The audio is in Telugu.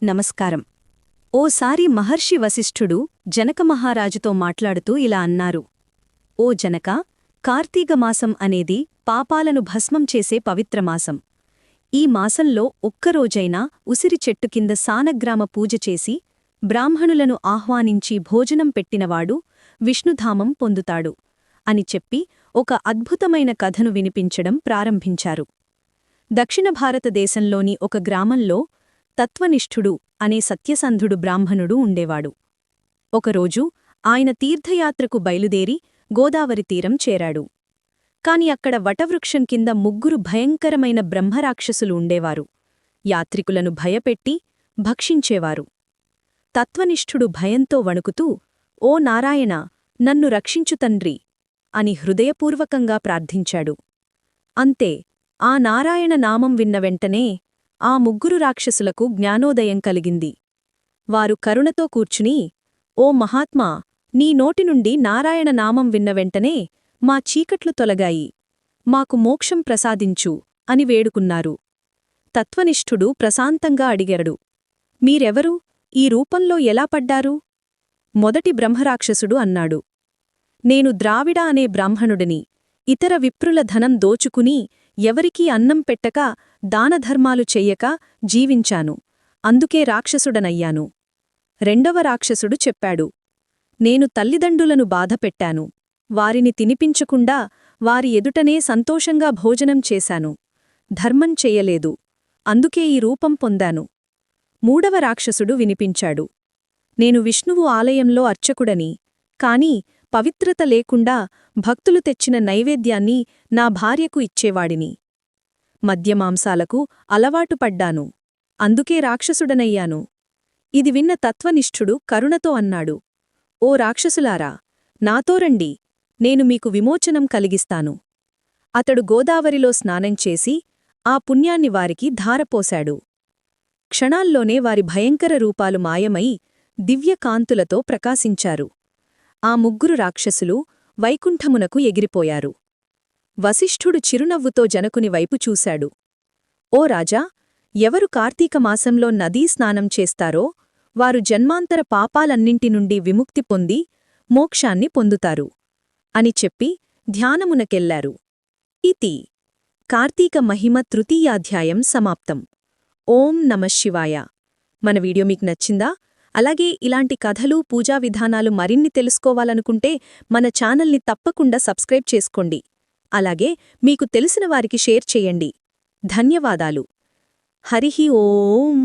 నమస్కారం. ఓసారి మహర్షి వశిష్ఠుడు జనకమహారాజుతో మాట్లాడుతూ ఇలా అన్నారు. ఓ జనక, కార్తీకమాసం అనేది పాపాలను భస్మం చేసే పవిత్రమాసం. ఈ మాసంలో ఒక్కరోజైనా ఉసిరి చెట్టు కింద సానగ్రామ పూజ చేసి బ్రాహ్మణులను ఆహ్వానించి భోజనం పెట్టినవాడు విష్ణుధామం పొందుతాడు అని చెప్పి ఒక అద్భుతమైన కథను వినిపించడం ప్రారంభించారు. దక్షిణ భారతదేశంలోని ఒక గ్రామంలో తత్వనిష్ఠుడు అనే సత్యసంధుడు బ్రాహ్మణుడు ఉండేవాడు. ఒకరోజు ఆయన తీర్థయాత్రకు బయలుదేరి గోదావరి తీరం చేరాడు. కాని అక్కడ వటవృక్షం కింద ముగ్గురు భయంకరమైన బ్రహ్మరాక్షసులు ఉండేవారు. యాత్రికులను భయపెట్టి భక్షించేవారు. తత్వనిష్ఠుడు భయంతో వణుకుతూ, ఓ నారాయణ, నన్ను రక్షించు తండ్రి అని హృదయపూర్వకంగా ప్రార్థించాడు. అంతే, ఆ నారాయణ నామం విన్న వెంటనే ఆ ముగ్గురు రాక్షసులకు జ్ఞానోదయం కలిగింది. వారు కరుణతో కూర్చుని, ఓ మహాత్మా, నీ నోటి నుండి నారాయణ నామం విన్న వెంటనే మా చీకట్లు తొలగాయి, మాకు మోక్షం ప్రసాదించు అని వేడుకున్నారు. తత్వనిష్ఠుడు ప్రశాంతంగా అడిగాడు, మీరెవరు, ఈ రూపంలో ఎలా పడ్డారు? మొదటి బ్రహ్మరాక్షసుడు అన్నాడు, నేను ద్రావిడ అనే బ్రాహ్మణుడిని. ఇతర విప్రుల ధనం దోచుకుని ఎవరికీ అన్నం పెట్టక దానధర్మాలు చెయ్యక జీవించాను, అందుకే రాక్షసుడనయ్యాను. రెండవ రాక్షసుడు చెప్పాడు, నేను తల్లిదండ్రులను బాధపెట్టాను, వారిని తినిపించకుండా వారి ఎదుటనే సంతోషంగా భోజనం చేశాను, ధర్మం చెయ్యలేదు, అందుకే ఈ రూపం పొందాను. మూడవ రాక్షసుడు వినిపించాడు, నేను విష్ణువు ఆలయంలో అర్చకుడని, కాని పవిత్రత లేకుండా భక్తులు తెచ్చిన నైవేద్యాన్ని నా భార్యకు ఇచ్చేవాడిని. మద్యమాంసాలకు అలవాటు పడ్డాను, అందుకే రాక్షసుడనయ్యాను. ఇది విన్న తత్వనిష్ఠుడు కరుణతో అన్నాడు, ఓ రాక్షసులారా, నాతో రండి, నేను మీకు విమోచనం కలిగిస్తాను. అతడు గోదావరిలో స్నానం చేసి ఆ పుణ్యాన్ని వారికి ధారపోశాడు. క్షణాల్లోనే వారి భయంకర రూపాలు మాయమై దివ్యకాంతులతో ప్రకాశించారు. ఆ ముగ్గురు రాక్షసులు వైకుంఠమునకు ఎగిరిపోయారు. వశిష్ఠుడు చిరునవ్వుతో జనకుని వైపు చూశాడు. ఓ రాజా, ఎవరు కార్తీకమాసంలో నదీ స్నానం చేస్తారో వారు జన్మాంతర పాపాలన్నింటి నుండి విముక్తి పొంది మోక్షాన్ని పొందుతారు అని చెప్పి ధ్యానమునకెళ్లారు. ఇతి కార్తీక మహిమ తృతీయాధ్యాయం సమాప్తం. ఓం నమఃశివాయ. మన వీడియో మీకు నచ్చిందా? అలాగే ఇలాంటి కథలు, పూజా విధానాలు మరిన్ని తెలుసుకోవాలనుకుంటే మన ఛానల్ని తప్పకుండా సబ్స్క్రైబ్ చేసుకోండి. అలాగే మీకు తెలిసిన వారికి షేర్ చేయండి. ధన్యవాదాలు. హరిః ఓం.